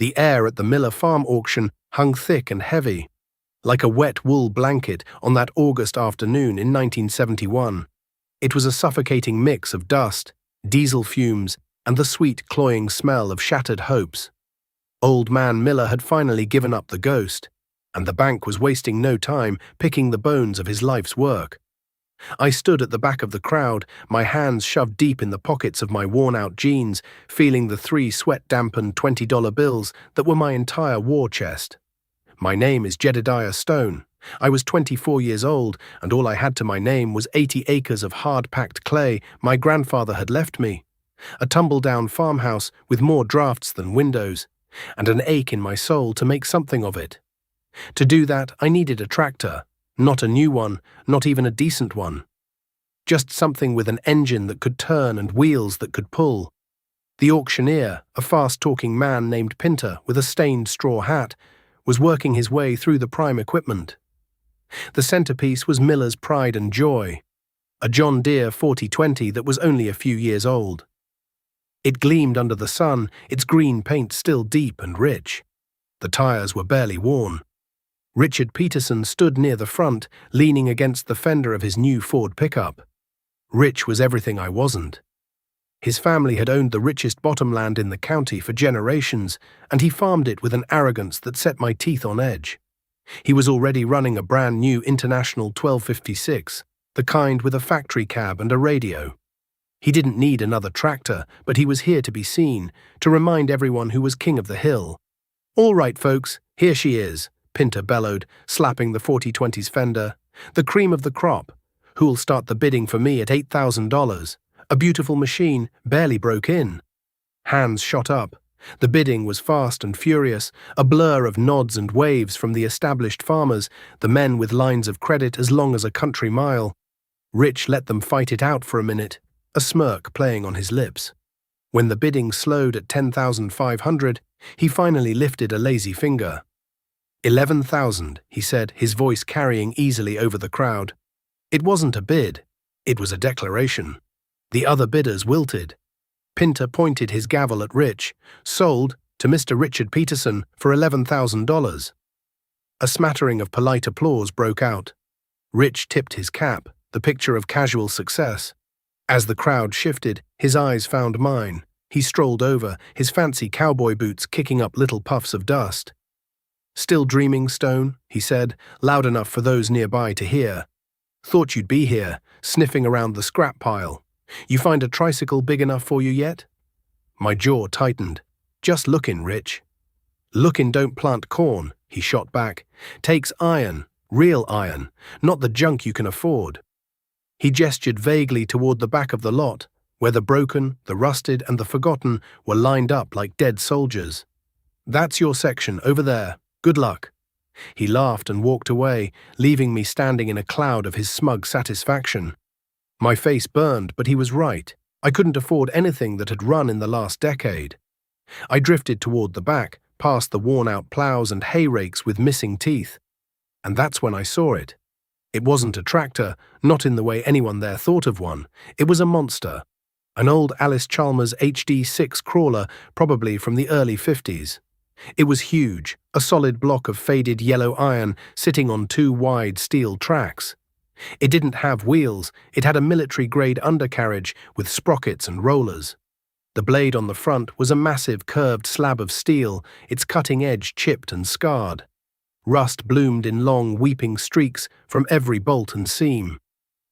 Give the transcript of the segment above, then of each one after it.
The air at the Miller Farm auction hung thick and heavy, like a wet wool blanket on that August afternoon in 1971. It was a suffocating mix of dust, diesel fumes, and the sweet, cloying smell of shattered hopes. Old man Miller had finally given up the ghost, and the bank was wasting no time picking the bones of his life's work. I stood at the back of the crowd, my hands shoved deep in the pockets of my worn-out jeans, feeling the 3 sweat-dampened $20 bills that were my entire war chest. My name is Jedediah Stone. I was 24 years old, and all I had to my name was 80 acres of hard-packed clay my grandfather had left me, a tumble-down farmhouse with more drafts than windows, and an ache in my soul to make something of it. To do that, I needed a tractor. Not a new one, not even a decent one. Just something with an engine that could turn and wheels that could pull. The auctioneer, a fast-talking man named Pinter with a stained straw hat, was working his way through the prime equipment. The centerpiece was Miller's pride and joy, a John Deere 4020 that was only a few years old. It gleamed under the sun, its green paint still deep and rich. The tires were barely worn. Richard Peterson stood near the front, leaning against the fender of his new Ford pickup. Rich was everything I wasn't. His family had owned the richest bottomland in the county for generations, and he farmed it with an arrogance that set my teeth on edge. He was already running a brand new International 1256, the kind with a factory cab and a radio. He didn't need another tractor, but he was here to be seen, to remind everyone who was king of the hill. "All right, folks, here she is," Pinter bellowed, slapping the 4020's fender. "The cream of the crop. Who'll start the bidding for me at $8,000? A beautiful machine, barely broke in." Hands shot up. The bidding was fast and furious, a blur of nods and waves from the established farmers, the men with lines of credit as long as a country mile. Rich let them fight it out for a minute, a smirk playing on his lips. When the bidding slowed at $10,500, he finally lifted a lazy finger. $11,000, he said, his voice carrying easily over the crowd. It wasn't a bid. It was a declaration. The other bidders wilted. Pinter pointed his gavel at Rich. "Sold to Mr. Richard Peterson for $11,000. A smattering of polite applause broke out. Rich tipped his cap, the picture of casual success. As the crowd shifted, his eyes found mine. He strolled over, his fancy cowboy boots kicking up little puffs of dust. "Still dreaming, Stone?" he said, loud enough for those nearby to hear. "Thought you'd be here, sniffing around the scrap pile. You find a tricycle big enough for you yet?" My jaw tightened. "Just lookin', Rich." "Lookin' don't plant corn," he shot back. "Takes iron, real iron, not the junk you can afford." He gestured vaguely toward the back of the lot, where the broken, the rusted, and the forgotten were lined up like dead soldiers. "That's your section, over there. Good luck." He laughed and walked away, leaving me standing in a cloud of his smug satisfaction. My face burned, but he was right. I couldn't afford anything that had run in the last decade. I drifted toward the back, past the worn-out plows and hay rakes with missing teeth. And that's when I saw it. It wasn't a tractor, not in the way anyone there thought of one. It was a monster. An old Alice Chalmers HD6 crawler, probably from the early 50s. It was huge, a solid block of faded yellow iron sitting on 2 wide steel tracks. It didn't have wheels, it had a military-grade undercarriage with sprockets and rollers. The blade on the front was a massive curved slab of steel, its cutting edge chipped and scarred. Rust bloomed in long, weeping streaks from every bolt and seam.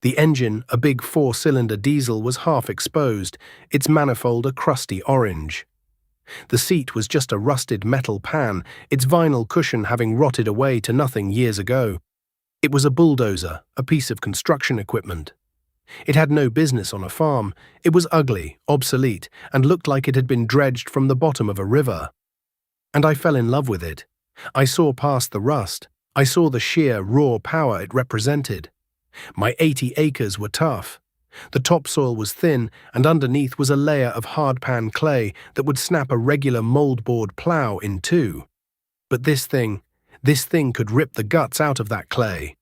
The engine, a big 4-cylinder diesel, was half exposed, its manifold a crusty orange. The seat was just a rusted metal pan, its vinyl cushion having rotted away to nothing years ago. It was a bulldozer, a piece of construction equipment. It had no business on a farm. It was ugly, obsolete, and looked like it had been dredged from the bottom of a river. And I fell in love with it. I saw past the rust. I saw the sheer, raw power it represented. My 80 acres were tough. The topsoil was thin, and underneath was a layer of hard-pan clay that would snap a regular moldboard plow in two. But this thing could rip the guts out of that clay.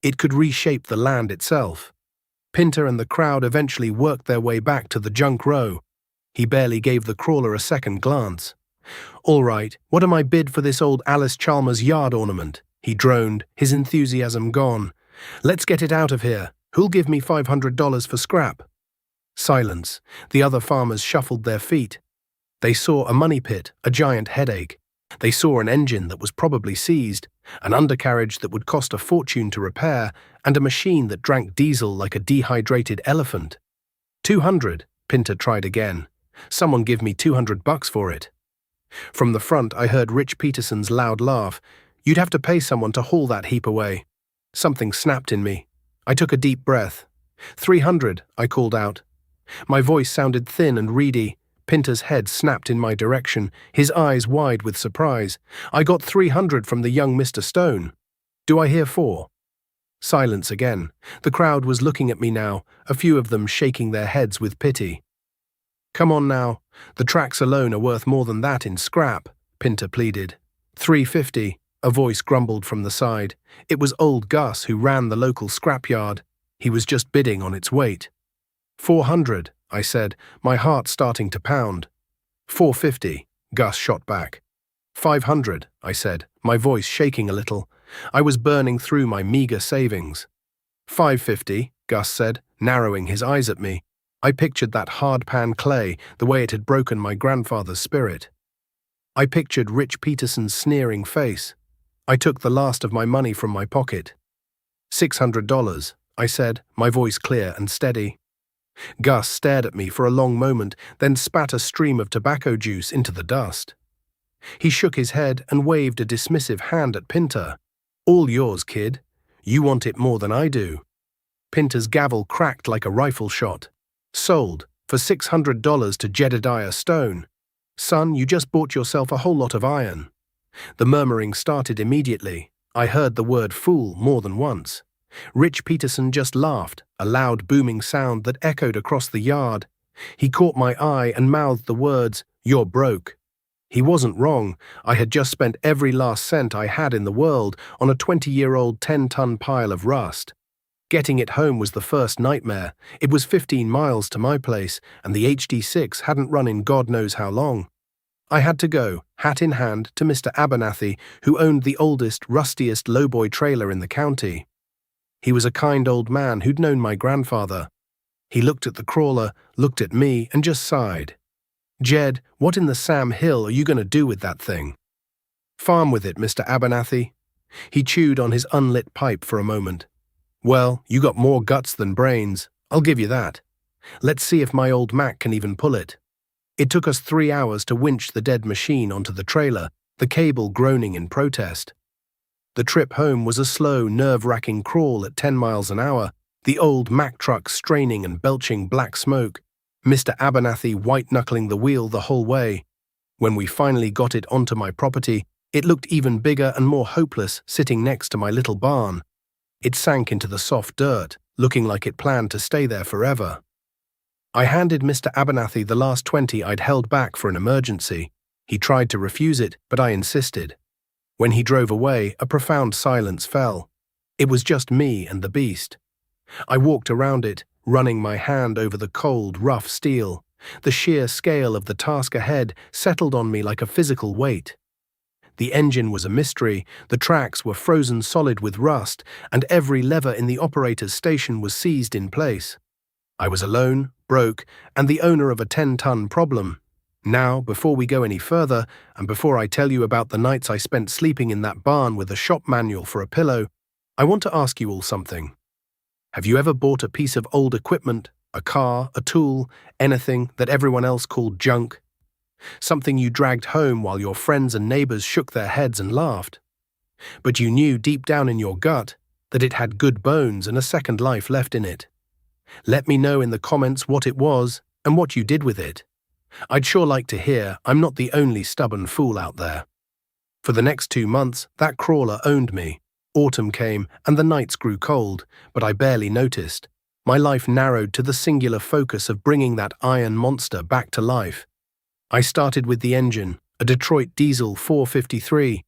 It could reshape the land itself. Pinter and the crowd eventually worked their way back to the junk row. He barely gave the crawler a second glance. "All right, what am I bid for this old Alice Chalmers yard ornament?" he droned, his enthusiasm gone. "Let's get it out of here. Who'll give me $500 for scrap?" Silence. The other farmers shuffled their feet. They saw a money pit, a giant headache. They saw an engine that was probably seized, an undercarriage that would cost a fortune to repair, and a machine that drank diesel like a dehydrated elephant. 200, Pinter tried again. "Someone give me $200 for it." From the front, I heard Rich Peterson's loud laugh. "You'd have to pay someone to haul that heap away." Something snapped in me. I took a deep breath. 300, I called out. My voice sounded thin and reedy. Pinter's head snapped in my direction, his eyes wide with surprise. "I got 300 from the young Mr. Stone. Do I hear 4? Silence again. The crowd was looking at me now, a few of them shaking their heads with pity. "Come on now. The tracks alone are worth more than that in scrap," Pinter pleaded. 350, a voice grumbled from the side. It was old Gus who ran the local scrapyard. He was just bidding on its weight. 400, I said, my heart starting to pound. 450, Gus shot back. 500, I said, my voice shaking a little. I was burning through my meager savings. 550, Gus said, narrowing his eyes at me. I pictured that hard-pan clay, the way it had broken my grandfather's spirit. I pictured Rich Peterson's sneering face. I took the last of my money from my pocket. $600, I said, my voice clear and steady. Gus stared at me for a long moment, then spat a stream of tobacco juice into the dust. He shook his head and waved a dismissive hand at Pinter. "All yours, kid. You want it more than I do." Pinter's gavel cracked like a rifle shot. "Sold, for $600 to Jedediah Stone. Son, you just bought yourself a whole lot of iron." The murmuring started immediately. I heard the word fool more than once. Rich Peterson just laughed, a loud booming sound that echoed across the yard. He caught my eye and mouthed the words, "You're broke." He wasn't wrong. I had just spent every last cent I had in the world on a 20-year-old 10-ton pile of rust. Getting it home was the first nightmare. It was 15 miles to my place, and the HD6 hadn't run in God knows how long. I had to go, hat in hand, to Mr. Abernathy, who owned the oldest, rustiest lowboy trailer in the county. He was a kind old man who'd known my grandfather. He looked at the crawler, looked at me, and just sighed. "Jed, what in the Sam Hill are you going to do with that thing?" "Farm with it, Mr. Abernathy." He chewed on his unlit pipe for a moment. "Well, you got more guts than brains, I'll give you that. Let's see if my old Mac can even pull it." It took us 3 hours to winch the dead machine onto the trailer, the cable groaning in protest. The trip home was a slow, nerve-wracking crawl at 10 miles an hour, the old Mack truck straining and belching black smoke, Mr. Abernathy white-knuckling the wheel the whole way. When we finally got it onto my property, it looked even bigger and more hopeless sitting next to my little barn. It sank into the soft dirt, looking like it planned to stay there forever. I handed Mr. Abernathy the last 20 I'd held back for an emergency. He tried to refuse it, but I insisted. When he drove away, a profound silence fell. It was just me and the beast. I walked around it, running my hand over the cold, rough steel. The sheer scale of the task ahead settled on me like a physical weight. The engine was a mystery, the tracks were frozen solid with rust, and every lever in the operator's station was seized in place. I was alone, broke, and the owner of a 10-ton problem. Now, before we go any further, and before I tell you about the nights I spent sleeping in that barn with a shop manual for a pillow, I want to ask you all something. Have you ever bought a piece of old equipment, a car, a tool, anything that everyone else called junk? Something you dragged home while your friends and neighbors shook their heads and laughed. But you knew deep down in your gut that it had good bones and a second life left in it. Let me know in the comments what it was and what you did with it. I'd sure like to hear I'm not the only stubborn fool out there. For the next 2 months, that crawler owned me. Autumn came and the nights grew cold, but I barely noticed. My life narrowed to the singular focus of bringing that iron monster back to life. I started with the engine, a Detroit diesel 453.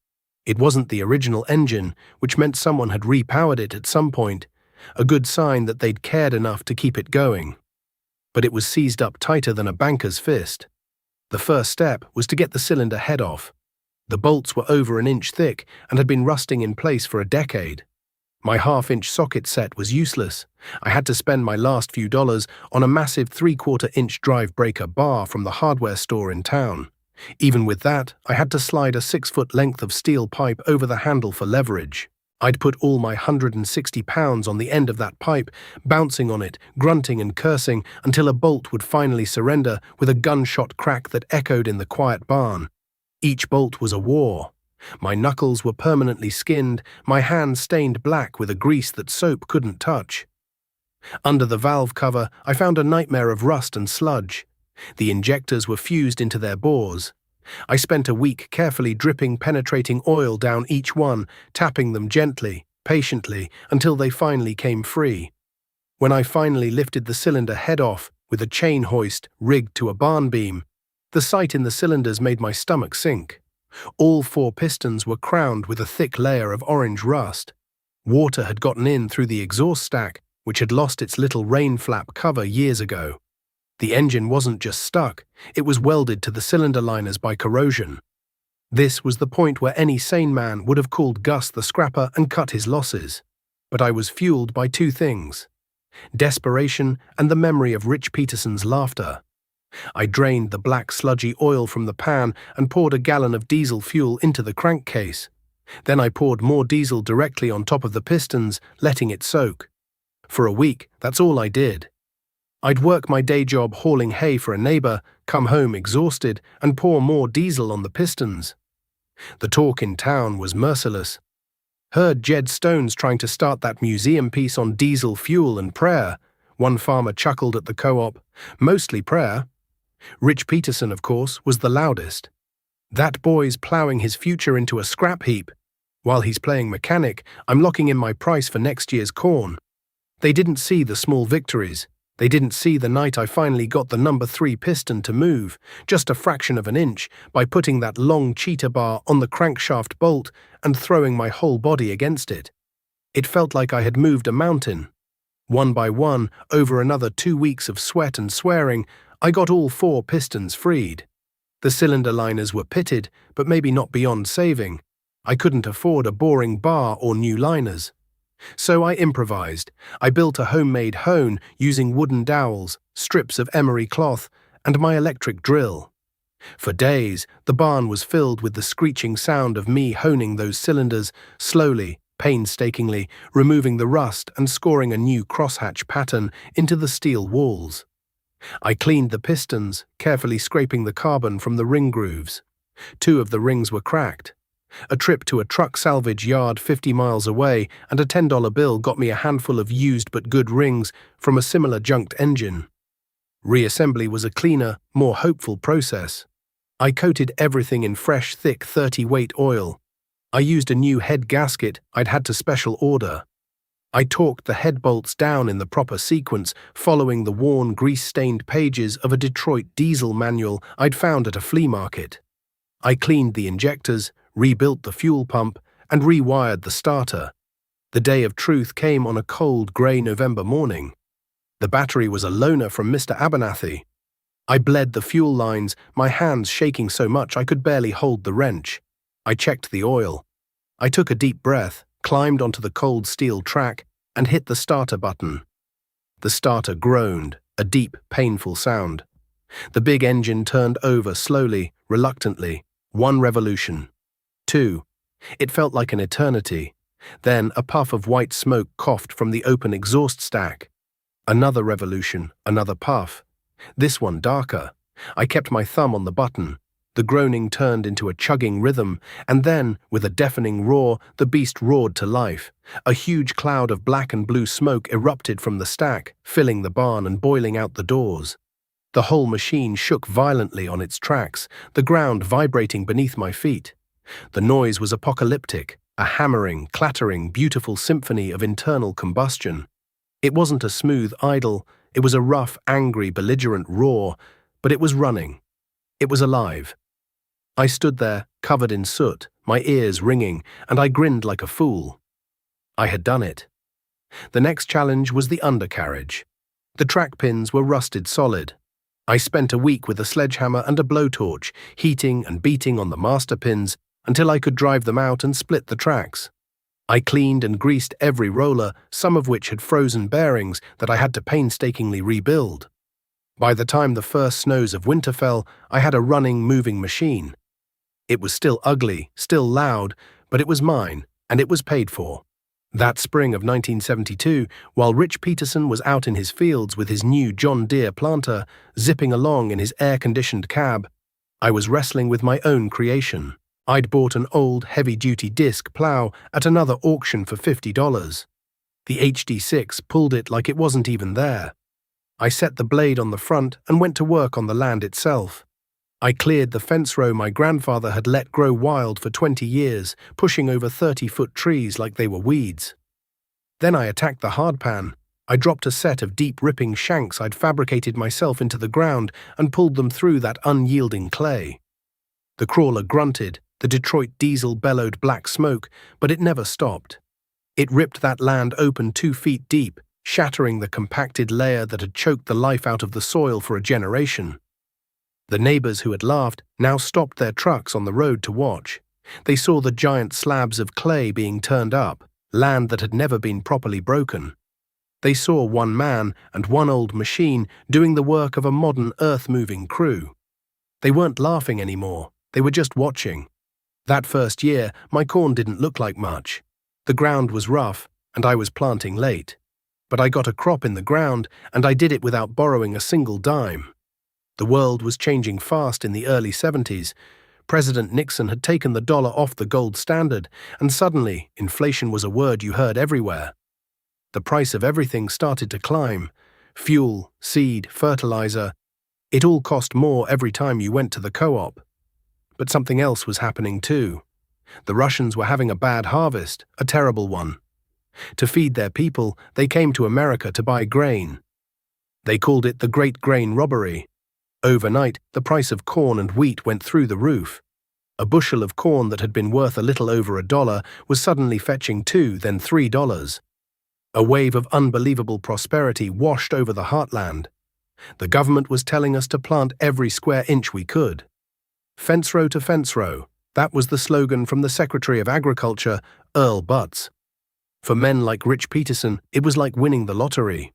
It wasn't the original engine, which meant someone had repowered it at some point, a good sign that they'd cared enough to keep it going. But it was seized up tighter than a banker's fist. The first step was to get the cylinder head off. The bolts were over an inch thick and had been rusting in place for a decade. My half-inch socket set was useless. I had to spend my last few dollars on a massive 3/4-inch drive breaker bar from the hardware store in town. Even with that, I had to slide a 6-foot length of steel pipe over the handle for leverage. I'd put all my 160 pounds on the end of that pipe, bouncing on it, grunting and cursing, until a bolt would finally surrender with a gunshot crack that echoed in the quiet barn. Each bolt was a war. My knuckles were permanently skinned, my hands stained black with a grease that soap couldn't touch. Under the valve cover, I found a nightmare of rust and sludge. The injectors were fused into their bores. I spent a week carefully dripping penetrating oil down each one, tapping them gently, patiently, until they finally came free. When I finally lifted the cylinder head off, with a chain hoist rigged to a barn beam, the sight in the cylinders made my stomach sink. All 4 pistons were crowned with a thick layer of orange rust. Water had gotten in through the exhaust stack, which had lost its little rain flap cover years ago. The engine wasn't just stuck, it was welded to the cylinder liners by corrosion. This was the point where any sane man would have called Gus the scrapper and cut his losses. But I was fueled by 2 things: desperation and the memory of Rich Peterson's laughter. I drained the black sludgy oil from the pan and poured a gallon of diesel fuel into the crankcase. Then I poured more diesel directly on top of the pistons, letting it soak. For a week, that's all I did. I'd work my day job hauling hay for a neighbor, come home exhausted, and pour more diesel on the pistons. The talk in town was merciless. Heard Jed Stone's trying to start that museum piece on diesel fuel and prayer. One farmer chuckled at the co-op. Mostly prayer. Rich Peterson, of course, was the loudest. That boy's plowing his future into a scrap heap. While he's playing mechanic, I'm locking in my price for next year's corn. They didn't see the small victories. They didn't see the night I finally got the number 3 piston to move, just a fraction of an inch, by putting that long cheetah bar on the crankshaft bolt and throwing my whole body against it. It felt like I had moved a mountain. One by one, over another 2 weeks of sweat and swearing, I got all 4 pistons freed. The cylinder liners were pitted, but maybe not beyond saving. I couldn't afford a boring bar or new liners. So I improvised. I built a homemade hone using wooden dowels, strips of emery cloth, and my electric drill. For days, the barn was filled with the screeching sound of me honing those cylinders, slowly, painstakingly, removing the rust and scoring a new crosshatch pattern into the steel walls. I cleaned the pistons, carefully scraping the carbon from the ring grooves. 2 of the rings were cracked. A trip to a truck salvage yard 50 miles away and a $10 bill got me a handful of used but good rings from a similar junked engine. Reassembly was a cleaner, more hopeful process. I coated everything in fresh, thick 30-weight oil. I used a new head gasket I'd had to special order. I torqued the head bolts down in the proper sequence, following the worn, grease-stained pages of a Detroit diesel manual I'd found at a flea market. I cleaned the injectors, rebuilt the fuel pump, and rewired the starter. The day of truth came on a cold, grey November morning. The battery was a loaner from Mr. Abernathy. I bled the fuel lines, my hands shaking so much I could barely hold the wrench. I checked the oil. I took a deep breath, climbed onto the cold steel track, and hit the starter button. The starter groaned, a deep, painful sound. The big engine turned over slowly, reluctantly. 1 revolution. 2. It felt like an eternity. Then a puff of white smoke coughed from the open exhaust stack. Another revolution, another puff. This one darker. I kept my thumb on the button. The groaning turned into a chugging rhythm, and then, with a deafening roar, the beast roared to life. A huge cloud of black and blue smoke erupted from the stack, filling the barn and boiling out the doors. The whole machine shook violently on its tracks, the ground vibrating beneath my feet. The noise was apocalyptic, a hammering, clattering, beautiful symphony of internal combustion. It wasn't a smooth idle, it was a rough, angry, belligerent roar, but it was running. It was alive. I stood there, covered in soot, my ears ringing, and I grinned like a fool. I had done it. The next challenge was the undercarriage. The track pins were rusted solid. I spent a week with a sledgehammer and a blowtorch, heating and beating on the master pins until I could drive them out and split the tracks. I cleaned and greased every roller, some of which had frozen bearings that I had to painstakingly rebuild. By the time the first snows of winter fell, I had a running, moving machine. It was still ugly, still loud, but it was mine, and it was paid for. That spring of 1972, while Rich Peterson was out in his fields with his new John Deere planter, zipping along in his air-conditioned cab, I was wrestling with my own creation. I'd bought an old, heavy-duty disc plow at another auction for $50. The HD6 pulled it like it wasn't even there. I set the blade on the front and went to work on the land itself. I cleared the fence row my grandfather had let grow wild for 20 years, pushing over 30-foot trees like they were weeds. Then I attacked the hardpan. I dropped a set of deep-ripping shanks I'd fabricated myself into the ground and pulled them through that unyielding clay. The crawler grunted, the Detroit diesel bellowed black smoke, but it never stopped. It ripped that land open 2 feet deep, shattering the compacted layer that had choked the life out of the soil for a generation. The neighbors who had laughed now stopped their trucks on the road to watch. They saw the giant slabs of clay being turned up, land that had never been properly broken. They saw one man and one old machine doing the work of a modern earth-moving crew. They weren't laughing anymore, they were just watching. That first year, my corn didn't look like much. The ground was rough, and I was planting late. But I got a crop in the ground, and I did it without borrowing a single dime. The world was changing fast in the early 70s. President Nixon had taken the dollar off the gold standard, and suddenly inflation was a word you heard everywhere. The price of everything started to climb. Fuel, seed, fertilizer. It all cost more every time you went to the co-op. But something else was happening too. The Russians were having a bad harvest, a terrible one. To feed their people, they came to America to buy grain. They called it the Great Grain Robbery. Overnight, the price of corn and wheat went through the roof. A bushel of corn that had been worth a little over $1 was suddenly fetching $2, then $3. A wave of unbelievable prosperity washed over the heartland. The government was telling us to plant every square inch we could. Fence row to fence row, that was the slogan from the Secretary of Agriculture, Earl Butz. For men like Rich Peterson, it was like winning the lottery.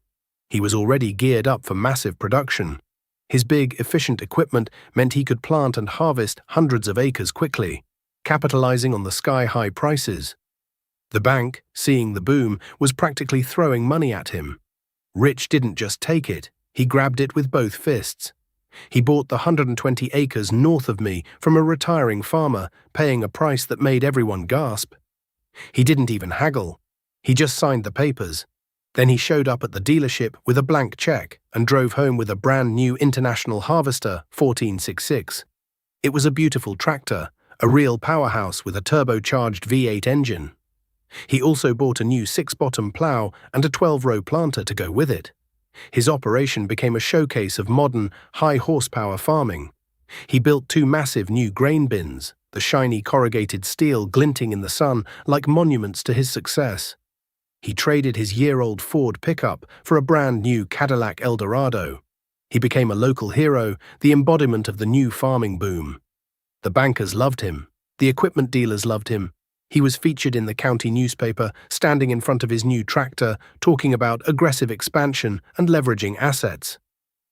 He was already geared up for massive production. His big, efficient equipment meant he could plant and harvest hundreds of acres quickly, capitalizing on the sky-high prices. The bank, seeing the boom, was practically throwing money at him. Rich didn't just take it, he grabbed it with both fists. He bought the 120 acres north of me from a retiring farmer, paying a price that made everyone gasp. He didn't even haggle. He just signed the papers. Then he showed up at the dealership with a blank check and drove home with a brand new International Harvester 1466. It was a beautiful tractor, a real powerhouse with a turbocharged V8 engine. He also bought a new 6-bottom plow and a 12-row planter to go with it. His operation became a showcase of modern, high-horsepower farming. He built 2 massive new grain bins, the shiny corrugated steel glinting in the sun like monuments to his success. He traded his year-old Ford pickup for a brand-new Cadillac Eldorado. He became a local hero, the embodiment of the new farming boom. The bankers loved him. The equipment dealers loved him. He was featured in the county newspaper, standing in front of his new tractor, talking about aggressive expansion and leveraging assets.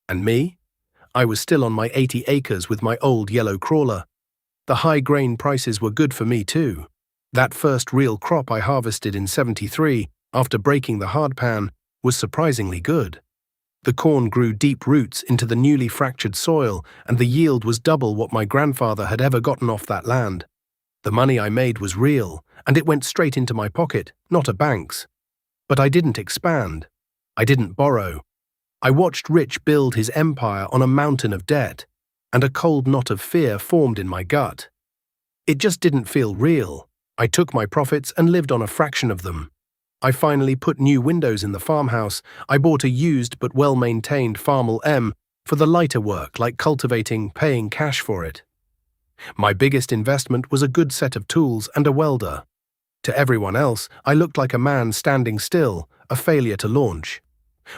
And me? I was still on my 80 acres with my old yellow crawler. The high grain prices were good for me too. That first real crop I harvested in '73, after breaking the hardpan, was surprisingly good. The corn grew deep roots into the newly fractured soil, and the yield was double what my grandfather had ever gotten off that land. The money I made was real, and it went straight into my pocket, not a bank's. But I didn't expand. I didn't borrow. I watched Rich build his empire on a mountain of debt, and a cold knot of fear formed in my gut. It just didn't feel real. I took my profits and lived on a fraction of them. I finally put new windows in the farmhouse. I bought a used but well-maintained Farmall M for the lighter work like cultivating, paying cash for it. My biggest investment was a good set of tools and a welder. To everyone else, I looked like a man standing still, a failure to launch.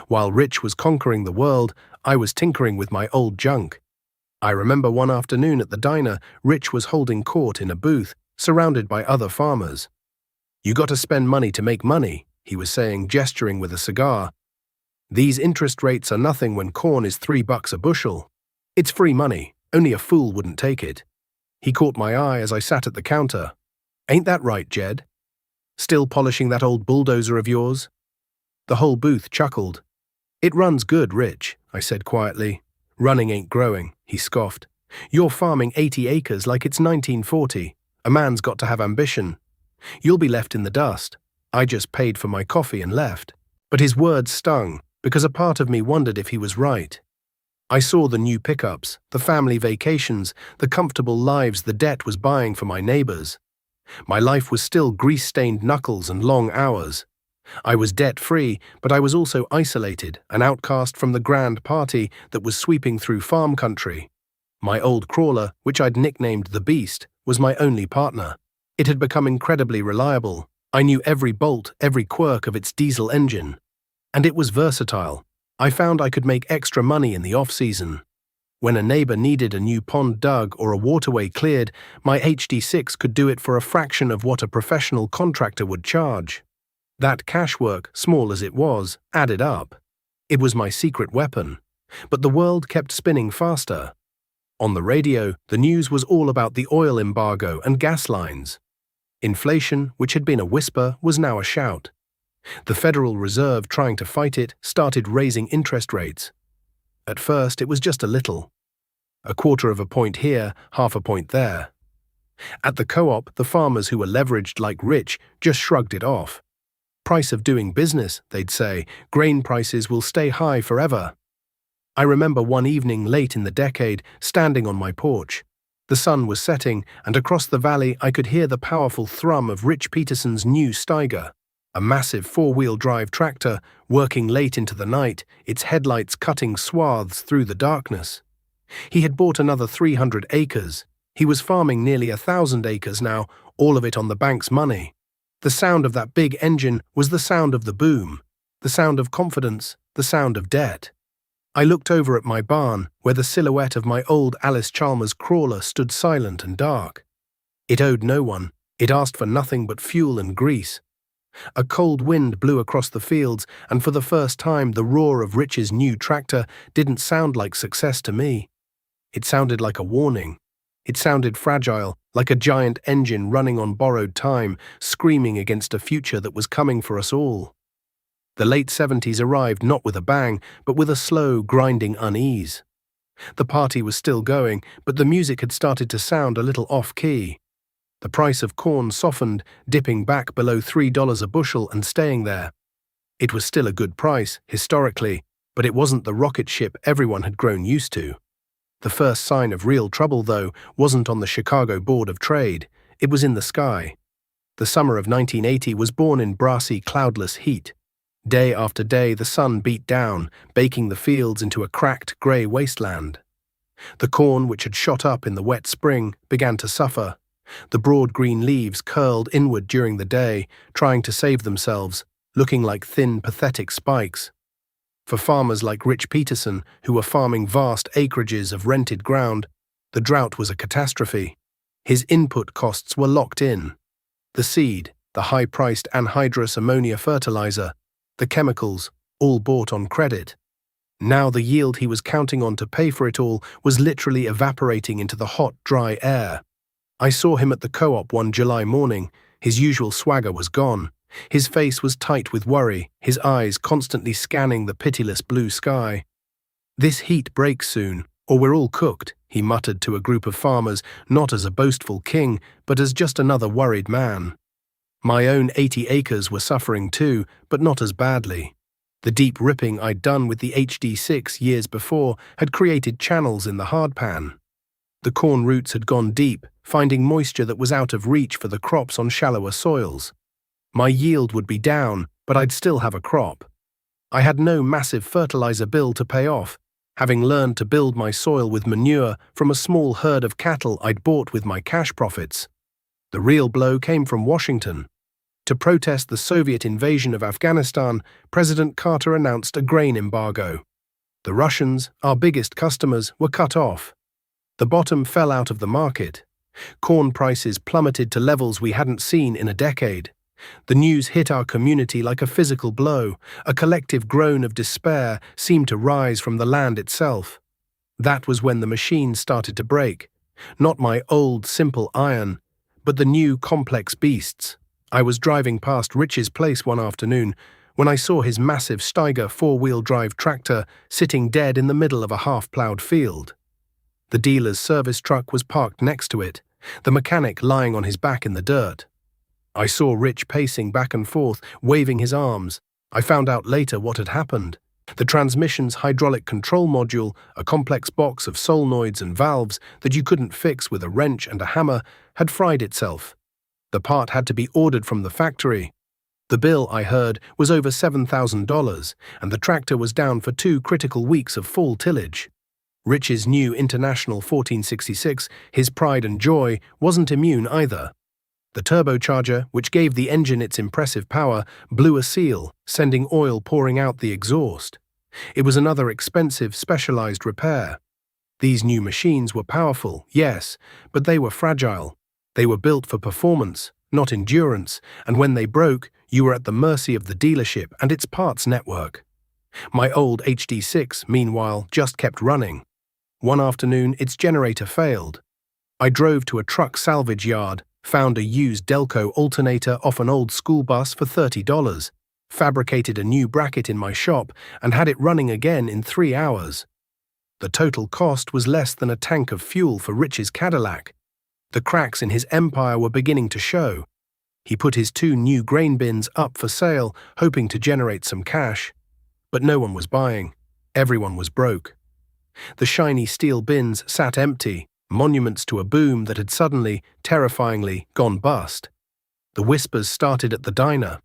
While Rich was conquering the world, I was tinkering with my old junk. I remember one afternoon at the diner, Rich was holding court in a booth, surrounded by other farmers. "You got to spend money to make money," he was saying, gesturing with a cigar. "These interest rates are nothing when corn is $3 a bushel. It's free money, only a fool wouldn't take it." He caught my eye as I sat at the counter. "Ain't that right, Jed? Still polishing that old bulldozer of yours?" The whole booth chuckled. "It runs good, Rich," I said quietly. "Running ain't growing," he scoffed. "You're farming 80 acres like it's 1940. A man's got to have ambition. You'll be left in the dust." I just paid for my coffee and left. But his words stung, because a part of me wondered if he was right. I saw the new pickups, the family vacations, the comfortable lives the debt was buying for my neighbors. My life was still grease-stained knuckles and long hours. I was debt-free, but I was also isolated, an outcast from the grand party that was sweeping through farm country. My old crawler, which I'd nicknamed the Beast, was my only partner. It had become incredibly reliable. I knew every bolt, every quirk of its diesel engine. And it was versatile. I found I could make extra money in the off-season. When a neighbor needed a new pond dug or a waterway cleared, my HD6 could do it for a fraction of what a professional contractor would charge. That cash work, small as it was, added up. It was my secret weapon. But the world kept spinning faster. On the radio, the news was all about the oil embargo and gas lines. Inflation, which had been a whisper, was now a shout. The Federal Reserve, trying to fight it, started raising interest rates. At first, it was just a little. 1/4 of a point here, 1/2 a point there. At the co-op, the farmers who were leveraged like Rich just shrugged it off. "Price of doing business," they'd say. "Grain prices will stay high forever." I remember one evening late in the decade, standing on my porch. The sun was setting, and across the valley I could hear the powerful thrum of Rich Peterson's new Steiger, a massive 4-wheel-drive tractor working late into the night, its headlights cutting swaths through the darkness. He had bought another 300 acres. He was farming nearly 1,000 acres now, all of it on the bank's money. The sound of that big engine was the sound of the boom, the sound of confidence, the sound of debt. I looked over at my barn, where the silhouette of my old Alice Chalmers crawler stood silent and dark. It owed no one. It asked for nothing but fuel and grease. A cold wind blew across the fields, and for the first time the roar of Rich's new tractor didn't sound like success to me. It sounded like a warning. It sounded fragile, like a giant engine running on borrowed time, screaming against a future that was coming for us all. The late 70s arrived not with a bang, but with a slow, grinding unease. The party was still going, but the music had started to sound a little off-key. The price of corn softened, dipping back below $3 a bushel and staying there. It was still a good price, historically, but it wasn't the rocket ship everyone had grown used to. The first sign of real trouble, though, wasn't on the Chicago Board of Trade. It was in the sky. The summer of 1980 was born in brassy, cloudless heat. Day after day, the sun beat down, baking the fields into a cracked, grey wasteland. The corn, which had shot up in the wet spring, began to suffer. The broad green leaves curled inward during the day, trying to save themselves, looking like thin, pathetic spikes. For farmers like Rich Peterson, who were farming vast acreages of rented ground, the drought was a catastrophe. His input costs were locked in. The seed, the high-priced anhydrous ammonia fertilizer, the chemicals, all bought on credit. Now the yield he was counting on to pay for it all was literally evaporating into the hot, dry air. I saw him at the co-op one July morning. His usual swagger was gone. His face was tight with worry, his eyes constantly scanning the pitiless blue sky. "This heat breaks soon, or we're all cooked," he muttered to a group of farmers, not as a boastful king, but as just another worried man. My own 80 acres were suffering too, but not as badly. The deep ripping I'd done with the HD6 years before had created channels in the hardpan. The corn roots had gone deep, finding moisture that was out of reach for the crops on shallower soils. My yield would be down, but I'd still have a crop. I had no massive fertilizer bill to pay off, having learned to build my soil with manure from a small herd of cattle I'd bought with my cash profits. The real blow came from Washington. To protest the Soviet invasion of Afghanistan, President Carter announced a grain embargo. The Russians, our biggest customers, were cut off. The bottom fell out of the market. Corn prices plummeted to levels we hadn't seen in a decade. The news hit our community like a physical blow. A collective groan of despair seemed to rise from the land itself. That was when the machines started to break. Not my old, simple iron, but the new, complex beasts. I was driving past Rich's place one afternoon when I saw his massive Steiger four-wheel drive tractor sitting dead in the middle of a half-plowed field. The dealer's service truck was parked next to it, the mechanic lying on his back in the dirt. I saw Rich pacing back and forth, waving his arms. I found out later what had happened. The transmission's hydraulic control module, a complex box of solenoids and valves that you couldn't fix with a wrench and a hammer, had fried itself. The part had to be ordered from the factory. The bill, I heard, was over $7,000, and the tractor was down for 2 critical weeks of full tillage. Rich's new International 1466, his pride and joy, wasn't immune either. The turbocharger, which gave the engine its impressive power, blew a seal, sending oil pouring out the exhaust. It was another expensive, specialized repair. These new machines were powerful, yes, but they were fragile. They were built for performance, not endurance, and when they broke, you were at the mercy of the dealership and its parts network. My old HD6, meanwhile, just kept running. One afternoon, its generator failed. I drove to a truck salvage yard, found a used Delco alternator off an old school bus for $30, fabricated a new bracket in my shop, and had it running again in 3 hours. The total cost was less than a tank of fuel for Rich's Cadillac. The cracks in his empire were beginning to show. He put his 2 new grain bins up for sale, hoping to generate some cash. But no one was buying. Everyone was broke. The shiny steel bins sat empty, monuments to a boom that had suddenly, terrifyingly, gone bust. The whispers started at the diner.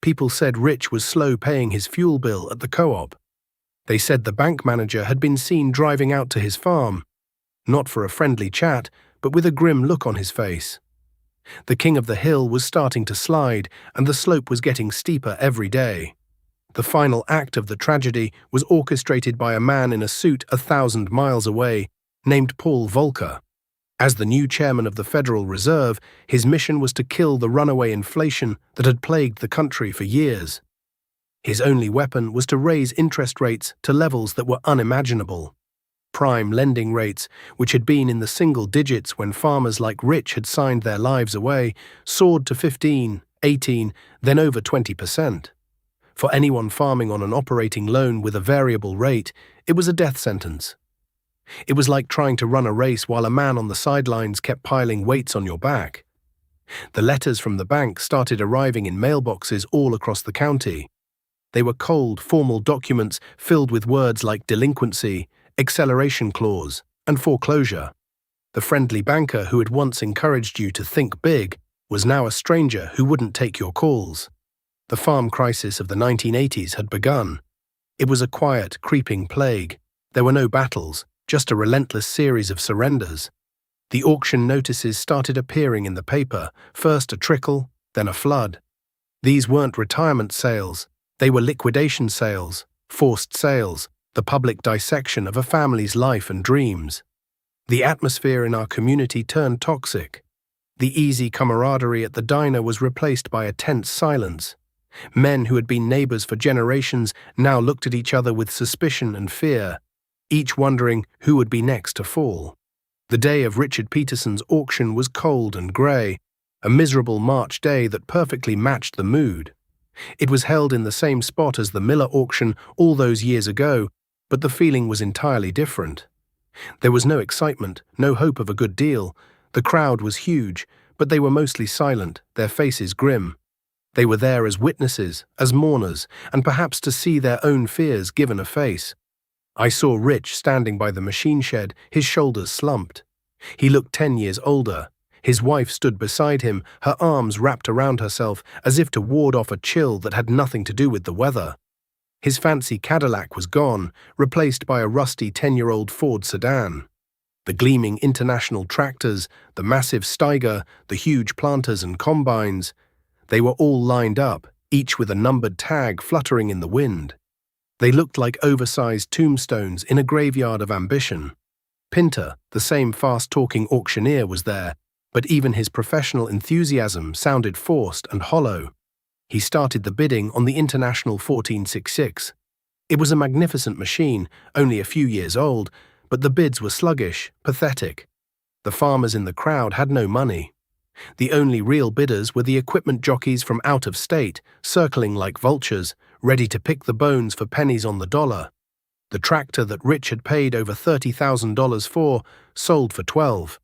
People said Rich was slow paying his fuel bill at the co-op. They said the bank manager had been seen driving out to his farm, not for a friendly chat, but with a grim look on his face. The king of the hill was starting to slide, and the slope was getting steeper every day. The final act of the tragedy was orchestrated by a man in a suit 1,000 miles away, named Paul Volcker. As the new chairman of the Federal Reserve, his mission was to kill the runaway inflation that had plagued the country for years. His only weapon was to raise interest rates to levels that were unimaginable. Prime lending rates, which had been in the single digits when farmers like Rich had signed their lives away, soared to 15, 18, then over 20%. For anyone farming on an operating loan with a variable rate, it was a death sentence. It was like trying to run a race while a man on the sidelines kept piling weights on your back. The letters from the bank started arriving in mailboxes all across the county. They were cold, formal documents filled with words like delinquency, acceleration clause, and foreclosure. The friendly banker who had once encouraged you to think big was now a stranger who wouldn't take your calls. The farm crisis of the 1980s had begun. It was a quiet, creeping plague. There were no battles, just a relentless series of surrenders. The auction notices started appearing in the paper, first a trickle, then a flood. These weren't retirement sales, they were liquidation sales, forced sales, the public dissection of a family's life and dreams. The atmosphere in our community turned toxic. The easy camaraderie at the diner was replaced by a tense silence. Men who had been neighbors for generations now looked at each other with suspicion and fear, each wondering who would be next to fall. The day of Richard Peterson's auction was cold and grey, a miserable March day that perfectly matched the mood. It was held in the same spot as the Miller auction all those years ago, but the feeling was entirely different. There was no excitement, no hope of a good deal. The crowd was huge, but they were mostly silent, their faces grim. They were there as witnesses, as mourners, and perhaps to see their own fears given a face. I saw Rich standing by the machine shed, his shoulders slumped. He looked 10 years older. His wife stood beside him, her arms wrapped around herself as if to ward off a chill that had nothing to do with the weather. His fancy Cadillac was gone, replaced by a rusty 10-year-old Ford sedan. The gleaming international tractors, the massive Steiger, the huge planters and combines, they were all lined up, each with a numbered tag fluttering in the wind. They looked like oversized tombstones in a graveyard of ambition. Pinter, the same fast-talking auctioneer, was there, but even his professional enthusiasm sounded forced and hollow. He started the bidding on the International 1466. It was a magnificent machine, only a few years old, but the bids were sluggish, pathetic. The farmers in the crowd had no money. The only real bidders were the equipment jockeys from out of state, circling like vultures, ready to pick the bones for pennies on the dollar. The tractor that Rich had paid over $30,000 for sold for $12,000.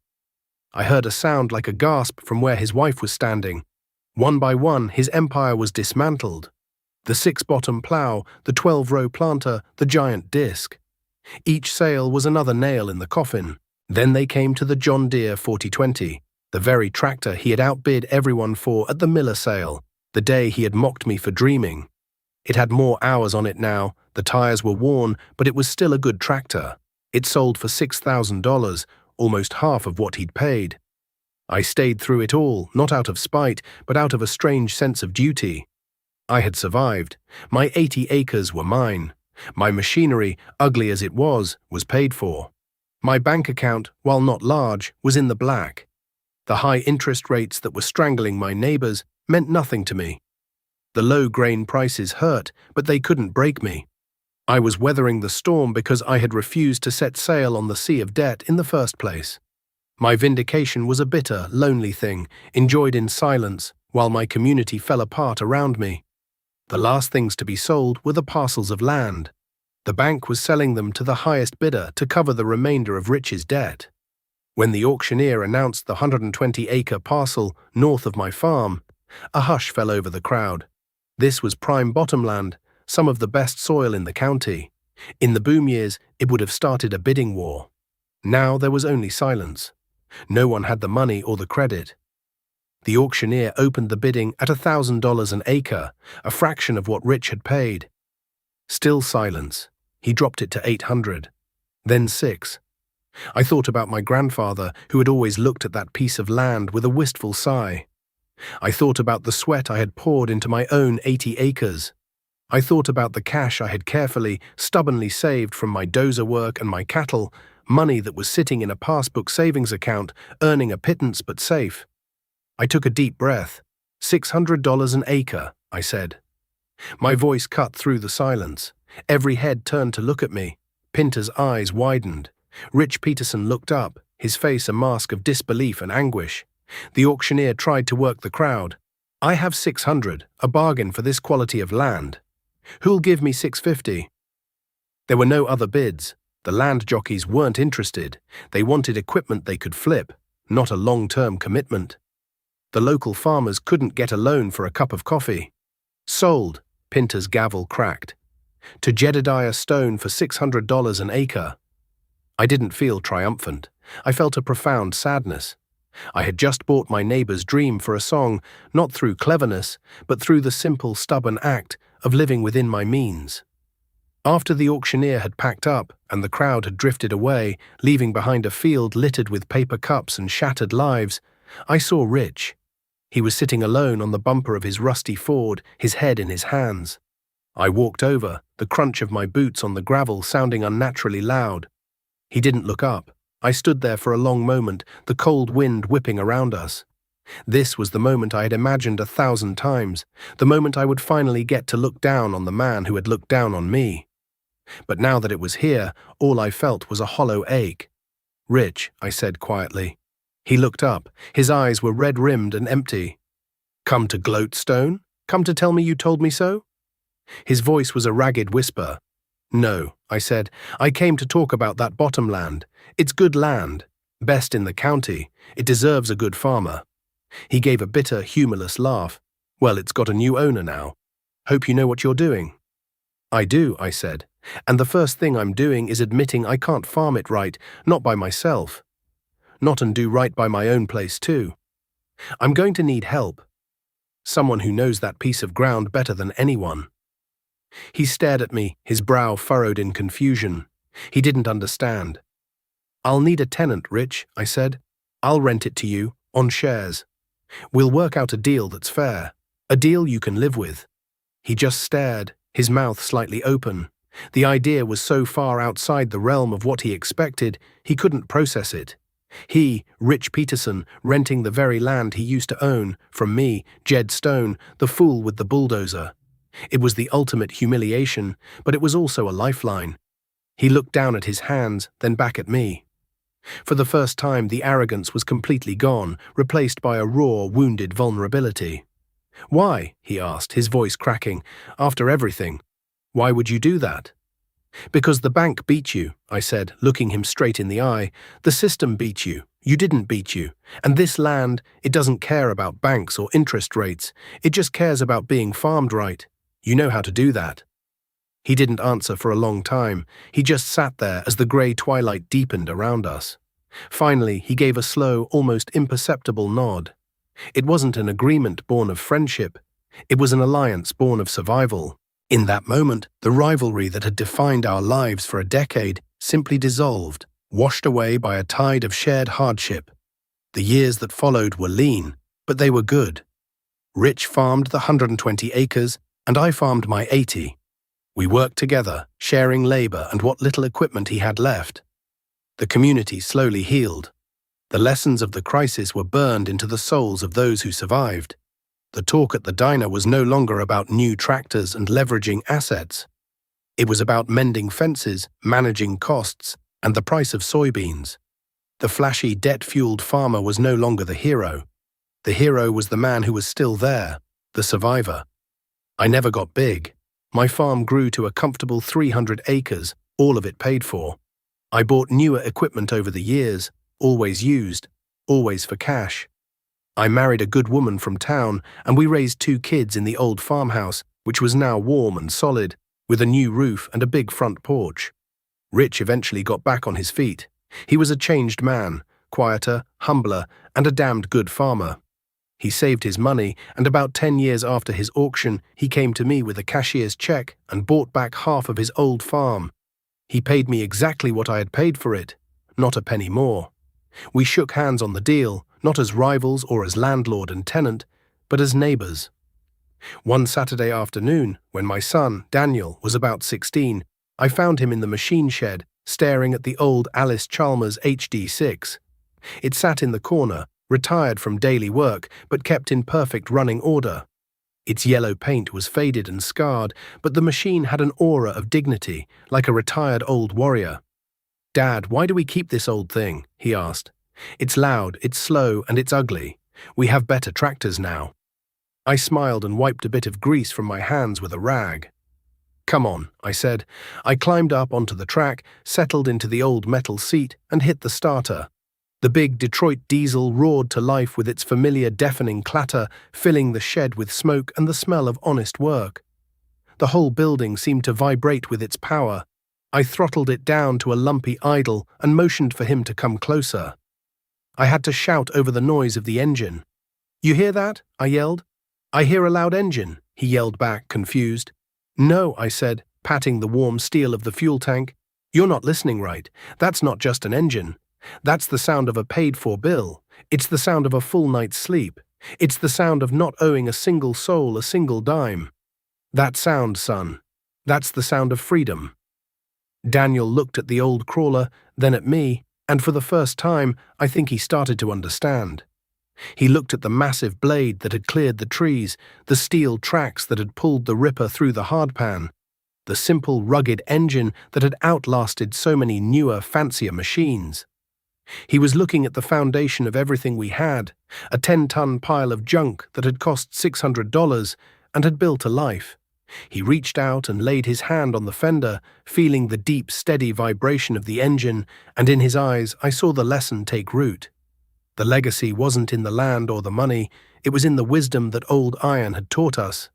I heard a sound like a gasp from where his wife was standing. One by one, his empire was dismantled. The 6-bottom plow, the 12-row planter, the giant disc. Each sale was another nail in the coffin. Then they came to the John Deere 4020, the very tractor he had outbid everyone for at the Miller sale, the day he had mocked me for dreaming. It had more hours on it now, the tires were worn, but it was still a good tractor. It sold for $6,000, almost half of what he'd paid. I stayed through it all, not out of spite, but out of a strange sense of duty. I had survived. My 80 acres were mine. My machinery, ugly as it was paid for. My bank account, while not large, was in the black. The high interest rates that were strangling my neighbors meant nothing to me. The low grain prices hurt, but they couldn't break me. I was weathering the storm because I had refused to set sail on the sea of debt in the first place. My vindication was a bitter, lonely thing, enjoyed in silence, while my community fell apart around me. The last things to be sold were the parcels of land. The bank was selling them to the highest bidder to cover the remainder of Rich's debt. When the auctioneer announced the 120-acre parcel north of my farm, a hush fell over the crowd. This was prime bottomland, some of the best soil in the county. In the boom years, it would have started a bidding war. Now there was only silence. No one had the money or the credit. The auctioneer opened the bidding at $1,000 an acre, a fraction of what Rich had paid. Still silence. He dropped it to $800, then $600. I thought about my grandfather, who had always looked at that piece of land with a wistful sigh. I thought about the sweat I had poured into my own 80 acres. I thought about the cash I had carefully, stubbornly saved from my dozer work and my cattle, money that was sitting in a passbook savings account, earning a pittance but safe. I took a deep breath. $600 an acre, I said. My voice cut through the silence. Every head turned to look at me. Pinter's eyes widened. Rich Peterson looked up, his face a mask of disbelief and anguish. The auctioneer tried to work the crowd. I have $600, a bargain for this quality of land. Who'll give me $650? There were no other bids. The land jockeys weren't interested. They wanted equipment they could flip, not a long-term commitment. The local farmers couldn't get a loan for a cup of coffee. Sold, Pinter's gavel cracked. To Jedediah Stone for $600 an acre. I didn't feel triumphant. I felt a profound sadness. I had just bought my neighbor's dream for a song, not through cleverness, but through the simple, stubborn act of living within my means. After the auctioneer had packed up and the crowd had drifted away, leaving behind a field littered with paper cups and shattered lives, I saw Rich. He was sitting alone on the bumper of his rusty Ford, his head in his hands. I walked over, the crunch of my boots on the gravel sounding unnaturally loud. He didn't look up. I stood there for a long moment, the cold wind whipping around us. This was the moment I had imagined 1,000 times, the moment I would finally get to look down on the man who had looked down on me. But now that it was here, all I felt was a hollow ache. "Rich," I said quietly. He looked up. His eyes were red-rimmed and empty. "Come to gloat, Stone? Come to tell me you told me so?" His voice was a ragged whisper. "No," I said. "I came to talk about that bottom land. It's good land. Best in the county. It deserves a good farmer." He gave a bitter, humorless laugh. "Well, it's got a new owner now. Hope you know what you're doing." "I do," I said. "And the first thing I'm doing is admitting I can't farm it right, not by myself. Not and do right by my own place too. I'm going to need help. Someone who knows that piece of ground better than anyone." He stared at me, his brow furrowed in confusion. He didn't understand. "I'll need a tenant, Rich," I said. "I'll rent it to you, on shares. We'll work out a deal that's fair, a deal you can live with." He just stared, his mouth slightly open. The idea was so far outside the realm of what he expected, he couldn't process it. He, Rich Peterson, renting the very land he used to own, from me, Jed Stone, the fool with the bulldozer. It was the ultimate humiliation, but it was also a lifeline. He looked down at his hands, then back at me. For the first time, the arrogance was completely gone, replaced by a raw, wounded vulnerability. "Why?" he asked, his voice cracking. "After everything. Why would you do that?" "Because the bank beat you," I said, looking him straight in the eye. "The system beat you. You didn't beat you. And this land, it doesn't care about banks or interest rates. It just cares about being farmed right. You know how to do that." He didn't answer for a long time. He just sat there as the grey twilight deepened around us. Finally, he gave a slow, almost imperceptible nod. It wasn't an agreement born of friendship. It was an alliance born of survival. In that moment, the rivalry that had defined our lives for a decade simply dissolved, washed away by a tide of shared hardship. The years that followed were lean, but they were good. Rich farmed the 120 acres, and I farmed my 80. We worked together, sharing labor and what little equipment he had left. The community slowly healed. The lessons of the crisis were burned into the souls of those who survived. The talk at the diner was no longer about new tractors and leveraging assets. It was about mending fences, managing costs, and the price of soybeans. The flashy, debt-fueled farmer was no longer the hero. The hero was the man who was still there, the survivor. I never got big. My farm grew to a comfortable 300 acres, all of it paid for. I bought newer equipment over the years, always used, always for cash. I married a good woman from town, and we raised 2 kids in the old farmhouse, which was now warm and solid, with a new roof and a big front porch. Rich eventually got back on his feet. He was a changed man, quieter, humbler, and a damned good farmer. He saved his money, and about 10 years after his auction, he came to me with a cashier's check and bought back half of his old farm. He paid me exactly what I had paid for it, not a penny more. We shook hands on the deal, not as rivals or as landlord and tenant, but as neighbors. One Saturday afternoon, when my son, Daniel, was about 16, I found him in the machine shed, staring at the old Alice Chalmers HD6. It sat in the corner, retired from daily work, but kept in perfect running order. Its yellow paint was faded and scarred, but the machine had an aura of dignity, like a retired old warrior. "Dad, why do we keep this old thing?" he asked. "It's loud, it's slow, and it's ugly. We have better tractors now." I smiled and wiped a bit of grease from my hands with a rag. "Come on," I said. I climbed up onto the track, settled into the old metal seat, and hit the starter. The big Detroit diesel roared to life with its familiar deafening clatter, filling the shed with smoke and the smell of honest work. The whole building seemed to vibrate with its power. I throttled it down to a lumpy idle and motioned for him to come closer. I had to shout over the noise of the engine. "You hear that?" I yelled. "I hear a loud engine," he yelled back, confused. "No," I said, patting the warm steel of the fuel tank. "You're not listening right. That's not just an engine. That's the sound of a paid-for bill. It's the sound of a full night's sleep. It's the sound of not owing a single soul a single dime. That sound, son. That's the sound of freedom." Daniel looked at the old crawler, then at me, and for the first time, I think he started to understand. He looked at the massive blade that had cleared the trees, the steel tracks that had pulled the ripper through the hardpan, the simple, rugged engine that had outlasted so many newer, fancier machines. He was looking at the foundation of everything we had, a 10-ton pile of junk that had cost $600 and had built a life. He reached out and laid his hand on the fender, feeling the deep, steady vibration of the engine, and in his eyes I saw the lesson take root. The legacy wasn't in the land or the money, it was in the wisdom that old iron had taught us.